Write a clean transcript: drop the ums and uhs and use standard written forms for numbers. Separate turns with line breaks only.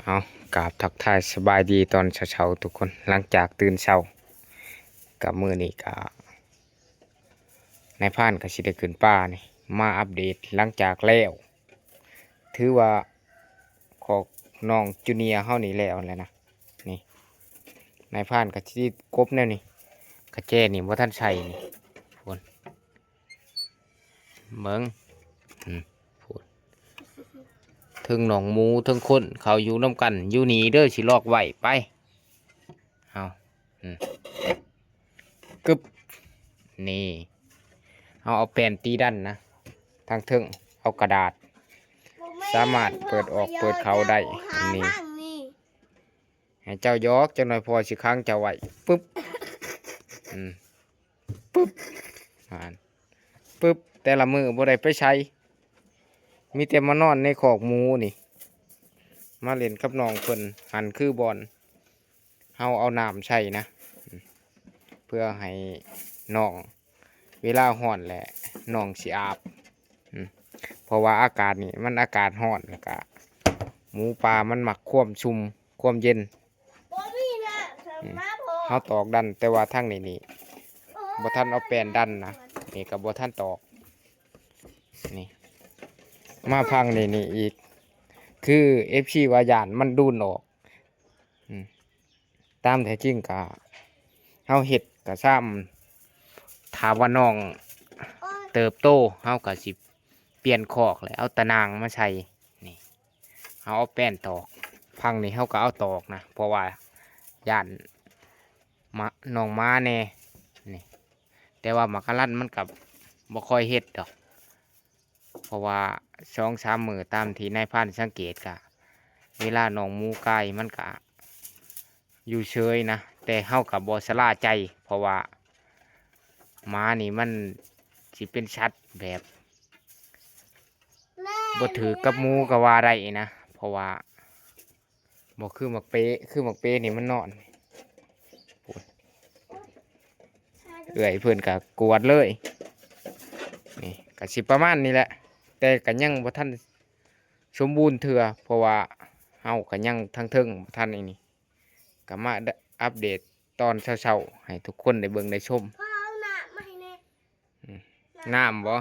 เอากราบทักทายสบายดีตอนเช้าๆทุกคนหลังจากตื่นเช้ากับมือนี่ก็นายพรานก็สิได้ขึ้นป่านี่มาอัปเดตหลังจากแล้วถือว่าของน้องจูเนียร์เฮานี่แล้วแหล้วนะนี่นายพรานก็สิกบแนวนี่กระแจนี่บ่ทันใช้นี่พูนเบิ่งพูนถึงหนองหมูถึงคนเขาอยู่น้ำกันอยู่นี่เด้อสิลอกไว้ไปเอากึบนี่เอาแผ่นตีดันนะทางเทิงเอากระดาษสามารถเปิดออกเปิดเขาได้นี่ให้เจ้ายอกจังหน่อยพอสิค้างเจ้าไว้ปึ๊บปึ๊บปึ๊บแต่ละมือบ่ได้ไปใช้มีแต่มานอนในคอกหมูนี่มาเล่นกับน้องเพิ่นหันคือบอลเฮาเอาน้ำใส่นะเพื่อให้น้องเวลาร้อนแหละน้องสิอาบเพราะว่าอากาศนี่มันอากาศร้อนแล้วก็หมูป่ามันมักความชุ่มความเย็นเฮาตอกดันแต่ว่าทั้งนี่บ่ทันเอาแป้นดันนะนี่ก็บ่ทันตอกนี่มาพังนี่อีกคือFC ว่าย่านมันดูนออกตามแท้จริงก็เฮาเฮ็ดก็ซ้ำถ้าว่าน้องเติบโตเฮาก็สิเปลี่ยนคอกแล้วเอาตะนางมาใส่นี่เฮาเอาแป้นตอกพังนี่เฮาก็เอาตอกนะเพราะว่าย่านน้องม้าแน่นี่แต่ว่ามักกะลั่นมันกับบ่ค่อยเฮ็ดดอกเพราะว่า2-3 มื้อตามที่นายพรานสังเกตก็เวลาน้องหมูไก่มันก็อยู่เฉยนะแต่เฮากับบ่ชะล่าใจเพราะว่าม้านี่มันสิเป็นชัดแบบบ่ถือกับหมูก็ว่าได้นะเพราะว่าบ่คือหมักเป๊ะคือหมักเป๊ะนี่มันนอนเอื่อยเพื่อนก็กวดเลยนี่ก็สิประมาณนี้แหละแต่ก็ยังบ่ทันสมบูรณ์เถื่อเพราะว่าเฮาก็ยังทั้งเทิงบ่ทันนี่ก็มาอัปเดตตอนเช้าๆให้ทุกคนได้เบิ่งได้ชมน้ำบ่